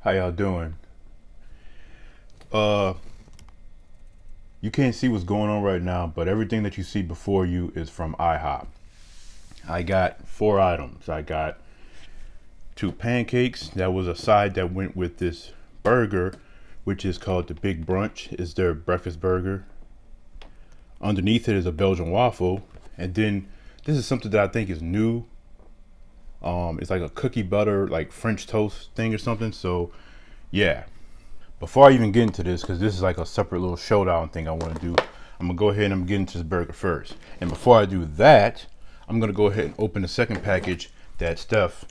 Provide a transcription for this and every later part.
How y'all doing? Uh, you can't see what's going on right now, but everything that you see before you is from IHOP. I got 4 items. I got 2 pancakes. That was a side that went with this burger, which is called the Big Brunch. It's their breakfast burger. Underneath it is a Belgian waffle, and then this is something that I think is new. It's like a cookie butter, like French toast thing or something. So, yeah. Before I even get into this, because this is like a separate little showdown thing I want to do, I'm gonna go ahead and I'm getting into this burger first. And before I do that, I'm gonna go ahead and open the second package that Steph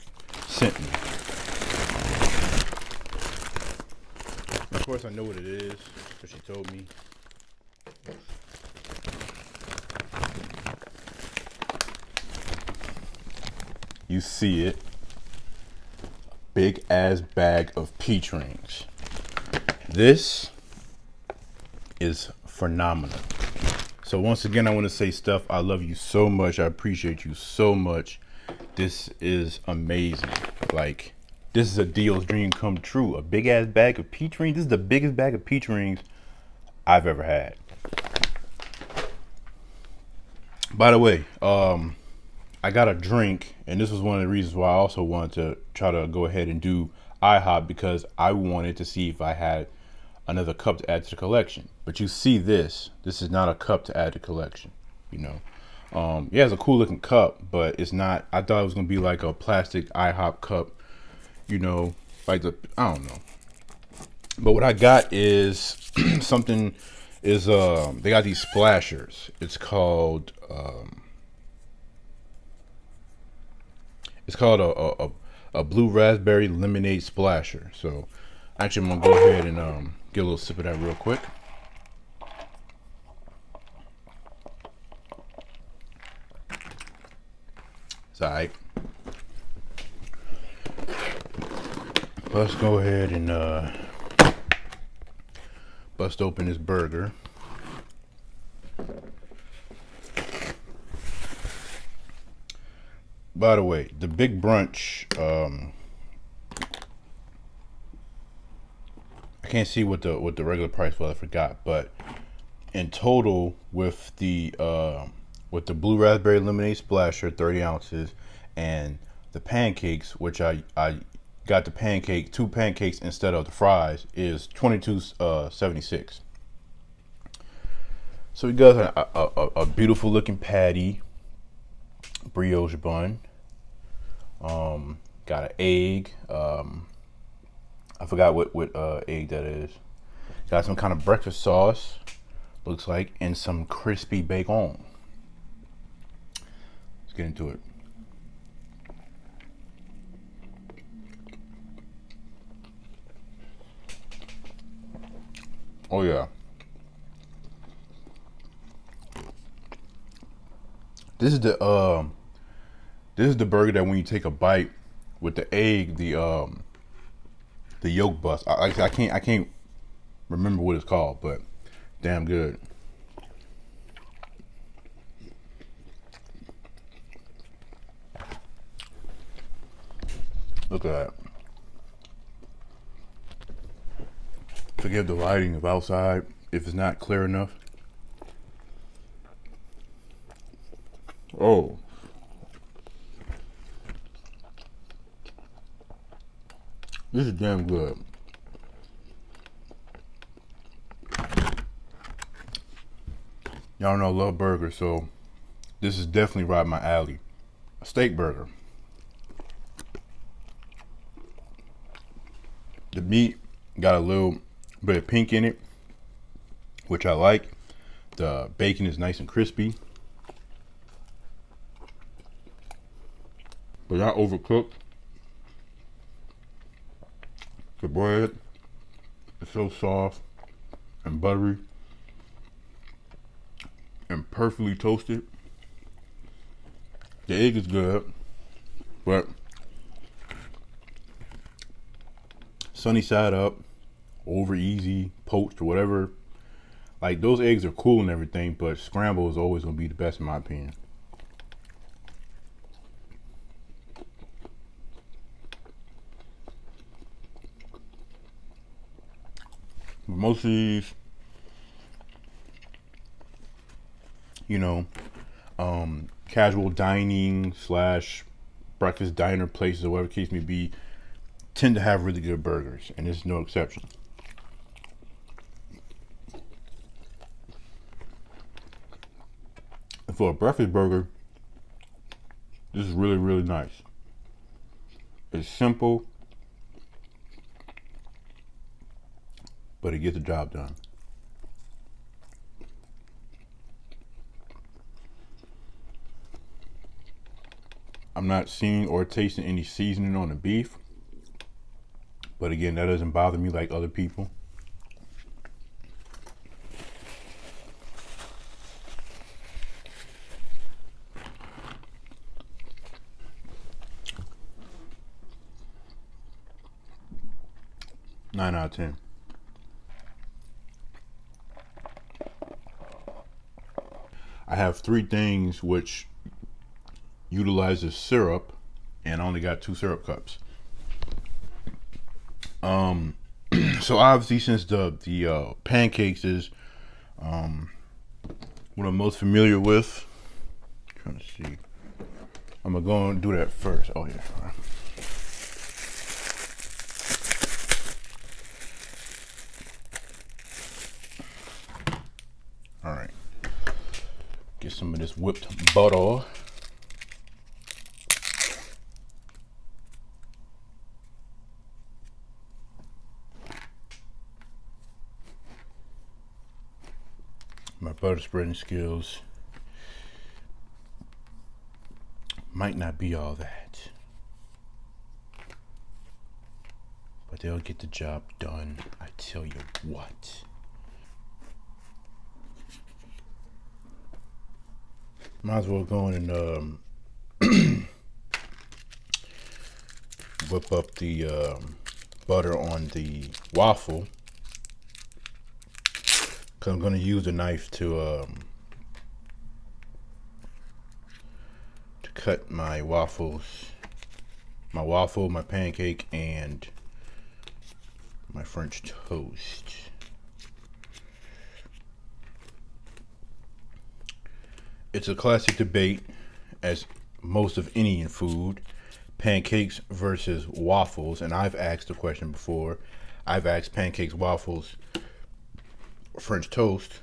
sent me. Of course, I know what it is because she told me. You see it, big ass bag of peach rings. This is phenomenal. So once again, I want to say, Steph, I love you so much. I appreciate you so much. This is amazing. Like, this is a Dio's dream come true. A big ass bag of peach rings. This is the biggest bag of peach rings I've ever had. By the way, I got a drink, and this was one of the reasons why I also wanted to try to go ahead and do IHOP, because I wanted to see if I had another cup to add to the collection. But you see this is not a cup to add to the collection, you know. Yeah, it's a cool looking cup, but it's not. I thought it was gonna be like a plastic IHOP cup, you know, like I don't know. But what I got is something is they got these splashers. It's called a blue raspberry lemonade splasher. So actually I'm gonna go ahead and get a little sip of that real quick. It's alright. Let's go ahead and bust open this burger. By the way, the Big Brunch, I can't see what the regular price was. I forgot, but in total with the blue raspberry lemonade splasher, 30 ounces, and the pancakes, which I got the 2 pancakes instead of the fries, is $22.76. So we got a beautiful looking patty, brioche bun. Got an egg. I forgot what egg that is. Got some kind of breakfast sauce, looks like, and some crispy bacon. Let's get into it. Oh yeah. This is the burger that when you take a bite with the egg, the yolk bust. I can't remember what it's called, but damn good. Look at that. Forgive the lighting of outside if it's not clear enough. Oh. This is damn good. Y'all know I love burgers, so this is definitely right my alley. A steak burger. The meat got a little bit of pink in it, which I like. The bacon is nice and crispy, but not overcooked. The bread is so soft and buttery and perfectly toasted. The egg is good, but sunny side up, over easy, poached or whatever. Like, those eggs are cool and everything, but scramble is always gonna be the best in my opinion. Most of these, you know, casual dining slash breakfast diner places or whatever the case may be, tend to have really good burgers, and it's no exception. And for a breakfast burger, this is really, really nice. It's simple, but it gets the job done. I'm not seeing or tasting any seasoning on the beef, but again, that doesn't bother me like other people. Nine out of 10. I have three things which utilizes syrup, and I only got 2 syrup cups. So obviously, since the pancakes is what I'm most familiar with, trying to see, I'm gonna go and do that first. Oh yeah. All right. Get some of this whipped butter. My butter spreading skills might not be all that, but they'll get the job done, I tell you what. Might as well go in and whip up the butter on the waffle, because I'm going to use a knife to cut my waffles, my pancake, and my French toast. It's a classic debate, as most of any in food, pancakes versus waffles, and I've asked the question before. I've asked pancakes, waffles, French toast.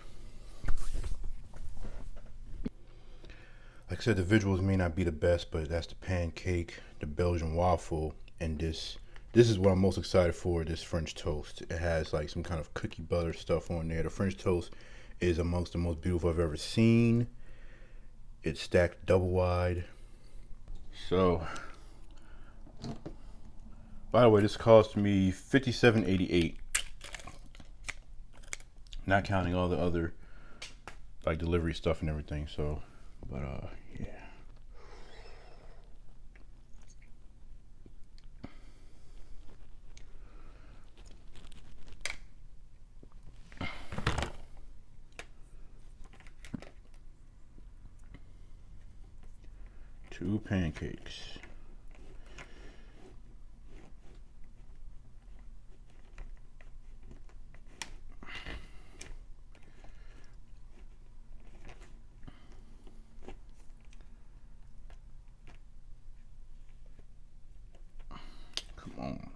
Like I said, the visuals may not be the best, but that's the pancake, the Belgian waffle, and this is what I'm most excited for, this French toast. It has like some kind of cookie butter stuff on there. The French toast is amongst the most beautiful I've ever seen. It's stacked double wide. So, by the way, this cost me $57.88. Not counting all the other like delivery stuff and everything. So, but yeah. Two pancakes. Come on.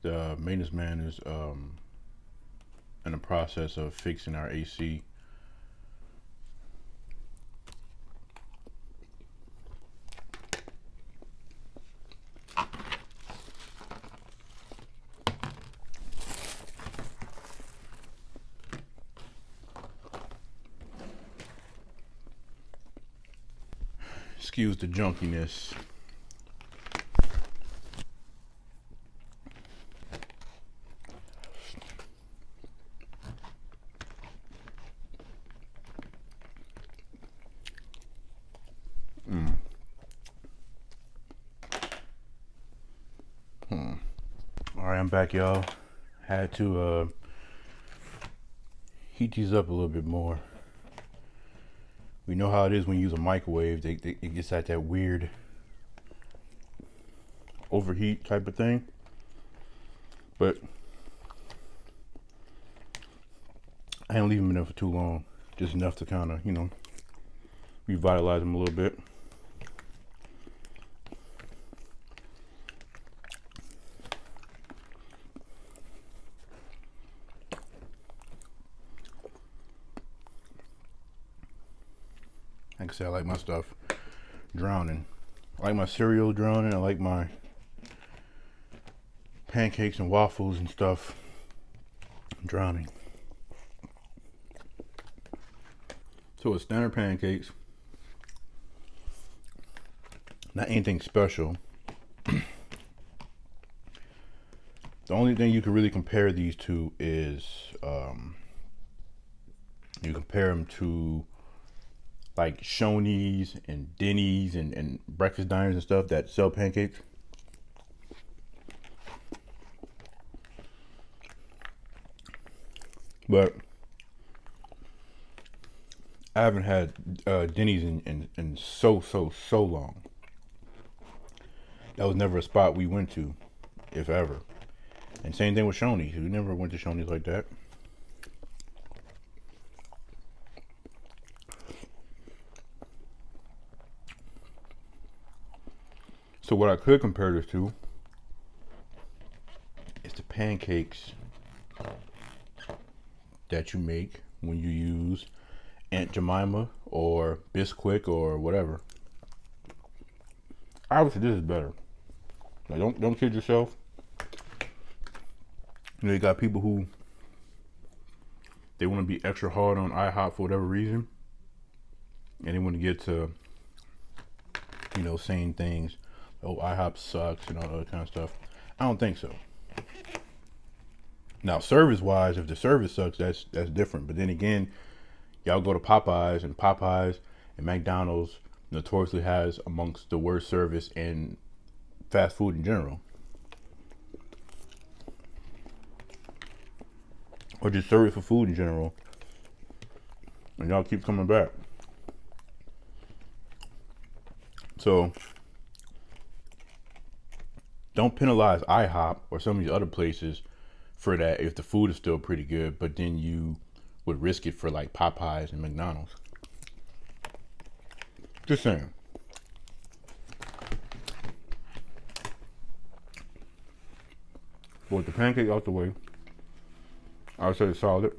The maintenance man is in the process of fixing our AC. Excuse the junkiness. All right, I'm back, y'all. Had to heat these up a little bit more. We know how it is when you use a microwave. It gets at that weird overheat type of thing. But I ain't leaving them in there for too long. Just enough to kind of, revitalize them a little bit. Like I said, I like my stuff drowning. I like my cereal drowning. I like my pancakes and waffles and stuff drowning. So it's standard pancakes. Not anything special. The only thing you can really compare these to is you compare them to like Shoney's and Denny's and breakfast diners and stuff that sell pancakes. But I haven't had Denny's in so long. That was never a spot we went to, if ever. And same thing with Shoney's. We never went to Shoney's like that. So what I could compare this to is the pancakes that you make when you use Aunt Jemima or Bisquick or whatever. Obviously, this is better. Like, don't kid yourself. You got people who they want to be extra hard on IHOP for whatever reason, and they want to get to saying things. Oh, IHOP sucks and all that other kind of stuff. I don't think so. Now, service-wise, if the service sucks, that's different. But then again, y'all go to Popeyes and McDonald's notoriously has amongst the worst service in fast food in general. Or just service for food in general. And y'all keep coming back. So don't penalize IHOP or some of these other places for that if the food is still pretty good, but then you would risk it for like Popeyes and McDonald's. Just saying. But with the pancake out the way, I would say it's solid.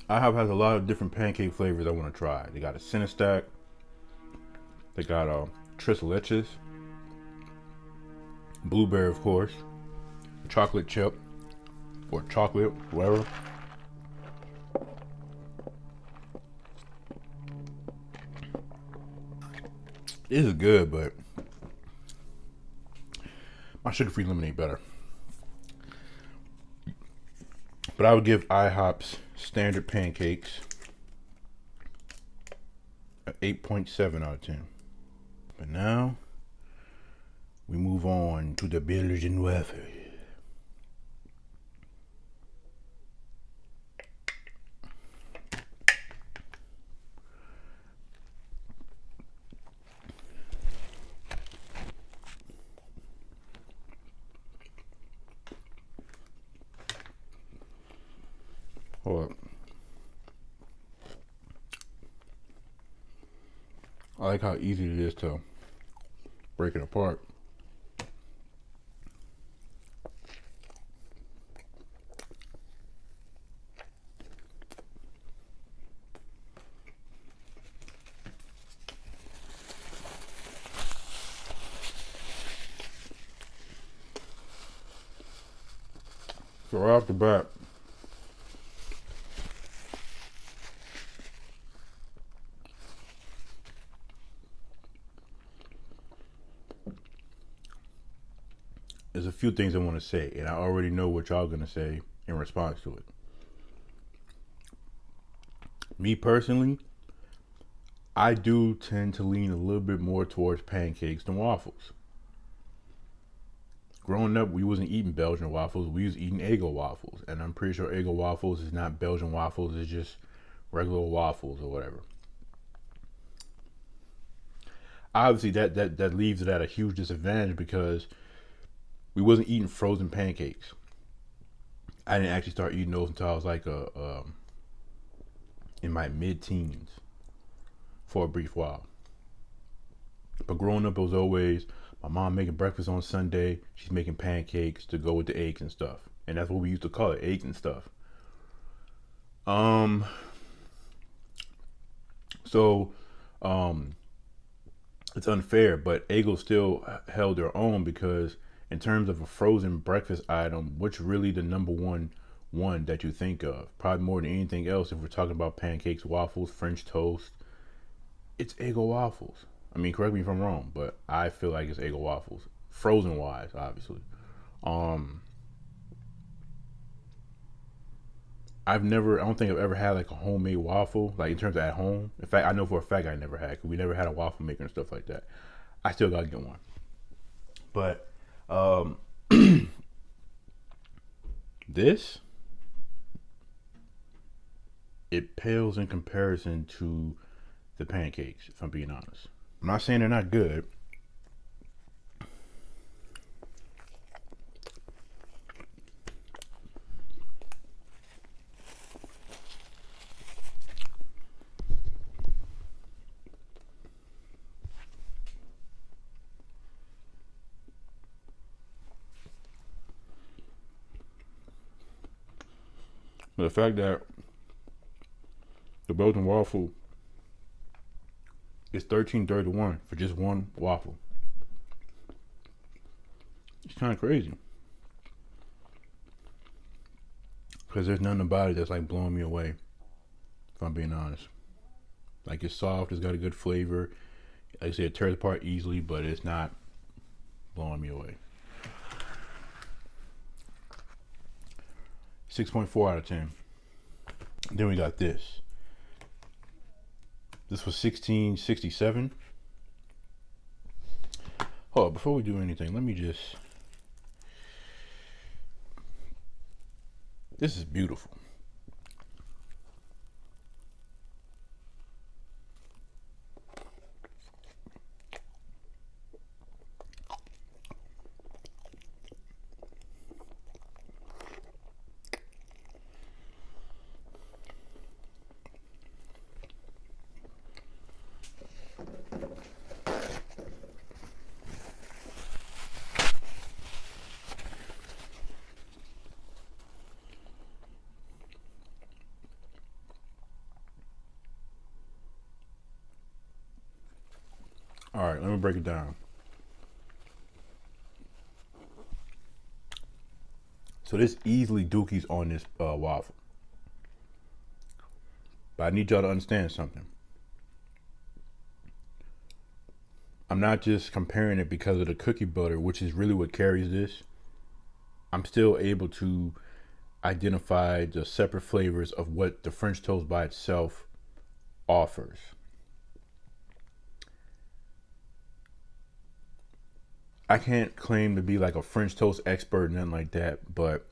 IHOP has a lot of different pancake flavors I want to try. They got a center stack. They got tres leches. Blueberry, of course. Chocolate chip. Or chocolate, whatever. This is good, but my sugar-free lemonade better. But I would give IHOP's standard pancakes an 8.7 out of 10. But now we move on to the Belgian waffle. Hold up. I like how easy it is to break it apart. So right off the bat, there's a few things I want to say, and I already know what y'all gonna say in response to it. Me personally, I do tend to lean a little bit more towards pancakes than waffles. Growing up, we wasn't eating Belgian waffles. We was eating Eggo waffles, and I'm pretty sure Eggo waffles is not Belgian waffles. It's just regular waffles or whatever. Obviously, that leaves it at a huge disadvantage because we wasn't eating frozen pancakes. I didn't actually start eating those until I was like in my mid-teens for a brief while. But growing up, it was always my mom making breakfast on Sunday. She's making pancakes to go with the eggs and stuff, and that's what we used to call it, eggs and stuff. Um, so, um, it's unfair, but Eggo still held their own because in terms of a frozen breakfast item, what's really the number one that you think of? Probably more than anything else, if we're talking about pancakes, waffles, French toast, it's Eggo waffles. I mean, correct me if I'm wrong, but I feel like it's Eggo waffles, frozen wise, obviously. Um, I don't think I've ever had like a homemade waffle, like in terms of at home. In fact, I know for a fact I never had, because we never had a waffle maker and stuff like that. I still gotta get one, but um, this it pales in comparison to the pancakes. If I'm being honest, I'm not saying they're not good. But the fact that the Belgian waffle is 13.31 for just one waffle, it's kind of crazy. Because there's nothing about it that's like blowing me away, if I'm being honest. Like, it's soft, it's got a good flavor. Like I said, it tears apart easily, but it's not blowing me away. 6.4 out of 10. Then we got this. This was 1667. Oh, before we do anything, let me just. This is beautiful. All right, let me break it down. So this easily dookies on this waffle. But I need y'all to understand something. I'm not just comparing it because of the cookie butter, which is really what carries this. I'm still able to identify the separate flavors of what the French toast by itself offers. I can't claim to be like a French toast expert or nothing like that, but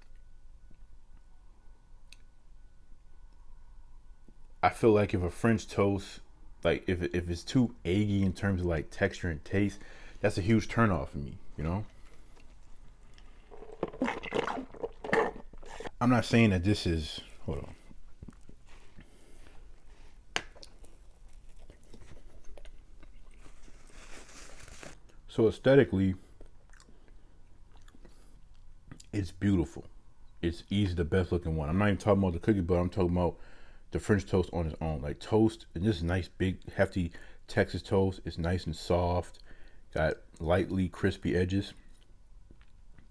I feel like if a French toast, like if it's too eggy in terms of like texture and taste, that's a huge turnoff for me, you know? I'm not saying that this is, hold on. So aesthetically, it's beautiful. It's easily the best looking one. I'm not even talking about the cookie, but I'm talking about the French toast on its own. Like toast, and this nice, big, hefty Texas toast. It's nice and soft. Got lightly crispy edges.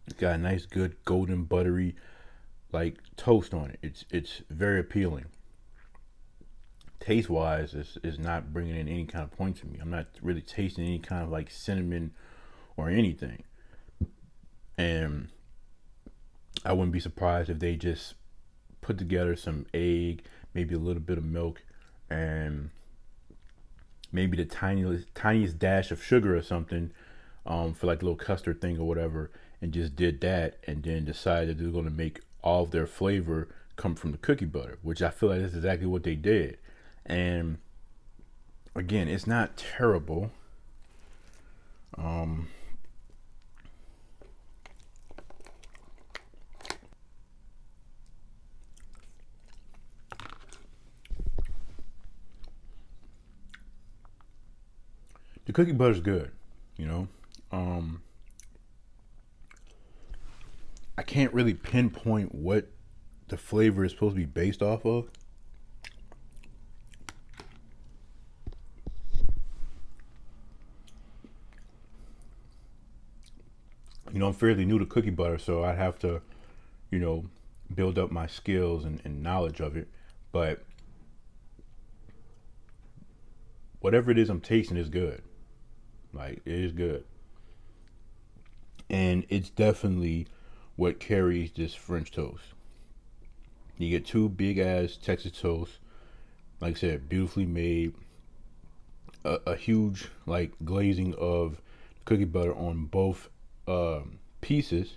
It's got a nice, good, golden, buttery, like toast on it. It's very appealing. Taste wise, is not bringing in any kind of point to me. I'm not really tasting any kind of like cinnamon or anything. And I wouldn't be surprised if they just put together some egg, maybe a little bit of milk, and maybe the tiniest dash of sugar or something for like the little custard thing or whatever, and just did that, and then decided they're going to make all of their flavor come from the cookie butter, which I feel like that's exactly what they did. And again, it's not terrible. The cookie butter's good, you know. I can't really pinpoint what the flavor is supposed to be based off of. You know, I'm fairly new to cookie butter, so I'd have to, you know, build up my skills and knowledge of it. But whatever it is I'm tasting is good. Like, it is good. And it's definitely what carries this French toast. You get two big ass Texas toasts, like I said, beautifully made. A huge like glazing of cookie butter on both pieces.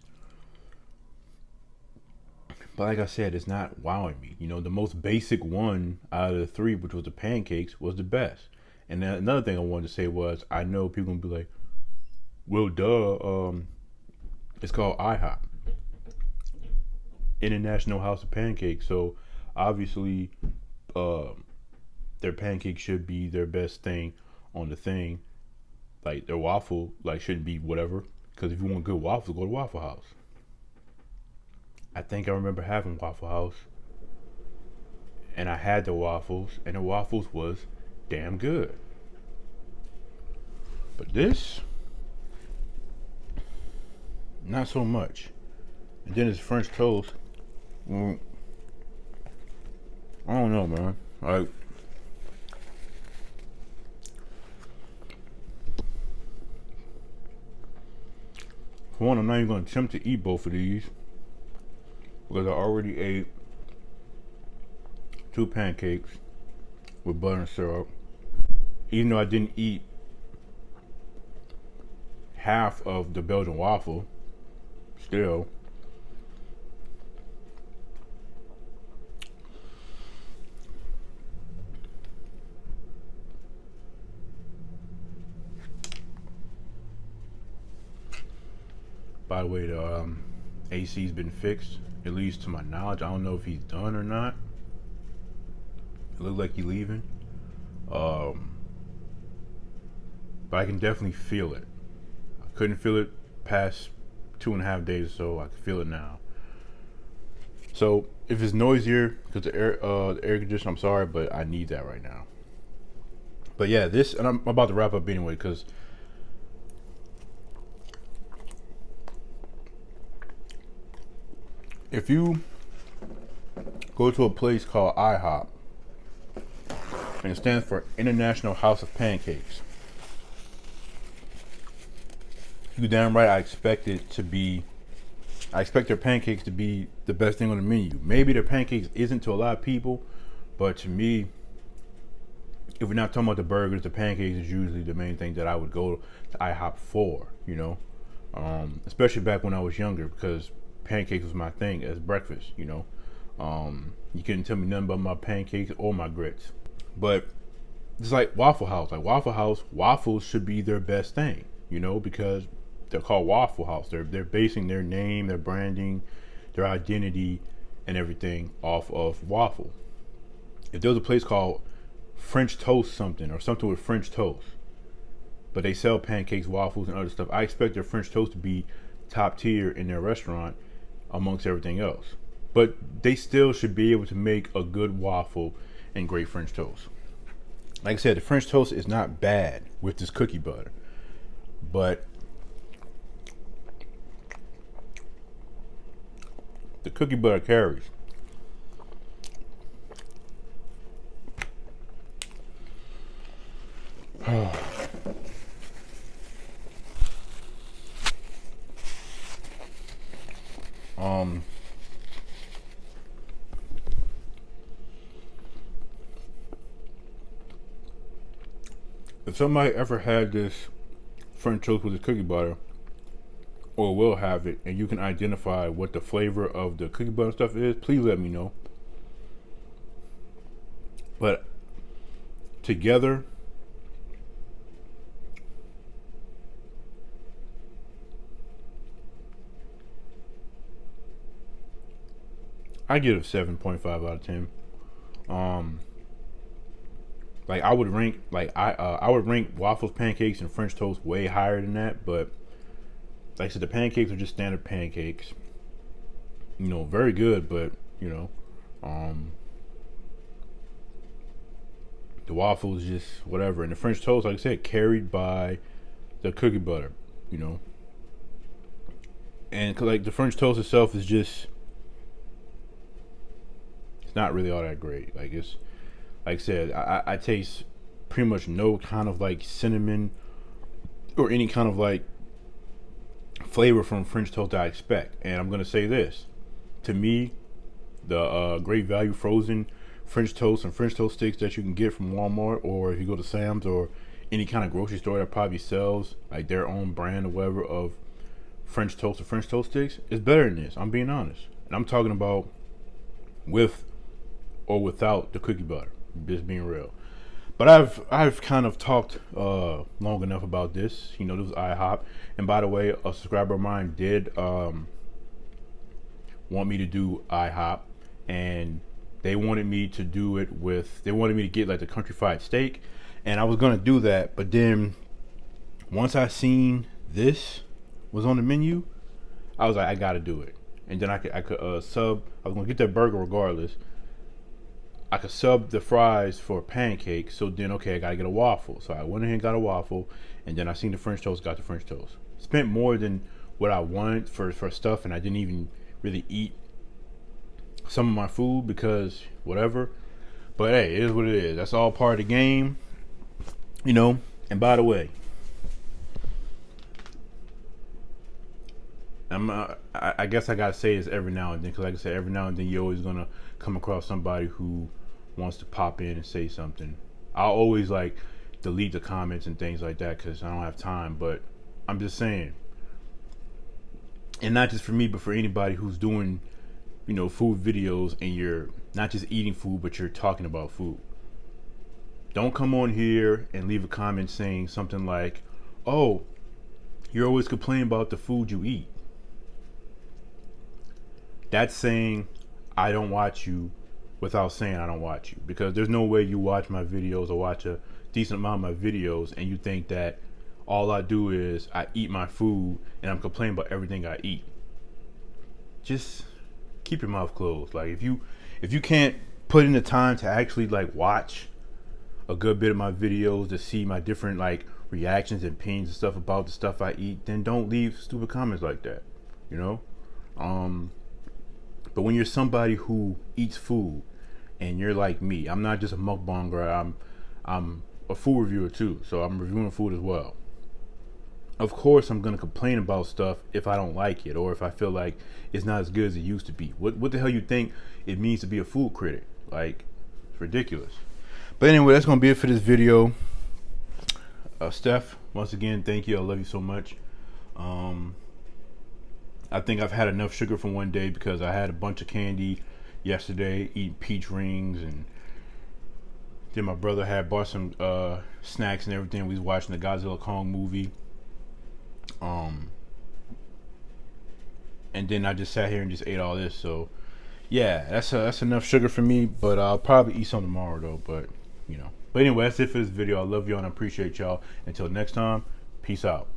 But like I said, it's not wowing me. You know, the most basic one out of the three, which was the pancakes, was the best. And then another thing I wanted to say was, I know people gonna be like, well, duh, it's called IHOP, International House of Pancakes. So obviously, their pancake should be their best thing on the thing. Like their waffle, like shouldn't be whatever. Because if you want good waffles, go to Waffle House. I think I remember having Waffle House, and I had the waffles, and the waffles was damn good. But this, not so much. And then it's French toast. Well, I don't know, man. Like, for one, I'm not even going to attempt to eat both of these because I already ate 2 pancakes with butter and syrup. Even though I didn't eat half of the Belgian waffle, still. By the way, the AC's been fixed, at least to my knowledge. I don't know if he's done or not. It looked like he's leaving. But I can definitely feel it. I couldn't feel it past 2.5 days or so. I can feel it now. So if it's noisier because the air conditioner, I'm sorry, but I need that right now. But yeah, this, and I'm about to wrap up anyway, because if you go to a place called IHOP, and it stands for International House of Pancakes, you damn right I expect their pancakes to be the best thing on the menu. Maybe their pancakes isn't to a lot of people, but to me, if we're not talking about the burgers, the pancakes is usually the main thing that I would go to IHOP for, you know? Especially back when I was younger, because pancakes was my thing as breakfast, you know? You couldn't tell me nothing about my pancakes or my grits. But it's like Waffle House. Like Waffle House, waffles should be their best thing, you know, because they're called Waffle House. They're basing their name, their branding, their identity, and everything off of waffle. If there was a place called French Toast something, or something with French toast, but they sell pancakes, waffles, and other stuff, I expect their French toast to be top tier in their restaurant amongst everything else. But they still should be able to make a good waffle and great French toast. Like I said, the French toast is not bad with this cookie butter, but the cookie butter carries. If somebody ever had this French toast with the cookie butter, or will have it, and you can identify what the flavor of the cookie butter stuff is, please let me know. But together, I give it a 7.5 out of 10. Like I would rank I would rank waffles, pancakes, and French toast way higher than that. But like I said, the pancakes are just standard pancakes. You know, very good, but you know, the waffles just whatever, and the French toast, like I said, carried by the cookie butter. You know, and like the French toast itself is just, it's not really all that great. Like it's, like I said, I taste pretty much no kind of like cinnamon or any kind of like flavor from French toast that I expect. And I'm gonna say this: to me, the Great Value frozen French toast and French toast sticks that you can get from Walmart, or if you go to Sam's or any kind of grocery store that probably sells like their own brand or whatever of French toast or French toast sticks, is better than this. I'm being honest, and I'm talking about with or without the cookie butter. Just being real. But I've kind of talked long enough about this. You know, this was IHOP. And by the way, a subscriber of mine did want me to do IHOP, and they wanted me to do it with, they wanted me to get like the country fried steak, and I was gonna do that, but then once I seen this was on the menu, I was like, I gotta do it. And then I could sub. I was gonna get that burger regardless. I could sub the fries for pancakes. So then, okay, I gotta get a waffle. So I went ahead and got a waffle, and then I seen the French toast, got the French toast. Spent more than what I wanted for stuff, and I didn't even really eat some of my food because whatever. But hey, it is what it is. That's all part of the game, you know. And by the way, I guess I gotta say this every now and then, because like I said, every now and then you're always gonna come across somebody who wants to pop in and say something. I'll always like delete the comments and things like that because I don't have time. But I'm just saying, and not just for me, but for anybody who's doing, you know, food videos, and you're not just eating food, but you're talking about food. Don't come on here and leave a comment saying something like, "Oh, you're always complaining about the food you eat." That's saying I don't watch you without saying I don't watch you, because there's no way you watch my videos or watch a decent amount of my videos and you think that all I do is I eat my food and I'm complaining about everything I eat. Just keep your mouth closed. Like if you can't put in the time to actually like watch a good bit of my videos to see my different like reactions and opinions and stuff about the stuff I eat, then don't leave stupid comments like that, you know. But when you're somebody who eats food and you're like me, I'm not just a mukbanger, I'm a food reviewer too, so I'm reviewing food as well. Of course I'm gonna complain about stuff if I don't like it, or if I feel like it's not as good as it used to be. What the hell you think it means to be a food critic? Like, it's ridiculous. But anyway, that's gonna be it for this video. Steph, once again, thank you. I love you so much. I think I've had enough sugar for one day, because I had a bunch of candy yesterday, eating peach rings, and then my brother had bought some snacks and everything. We was watching the Godzilla Kong movie. And then I just sat here and just ate all this. So yeah, that's enough sugar for me, but I'll probably eat some tomorrow though, but you know. But anyway, that's it for this video. I love y'all and I appreciate y'all. Until next time, peace out.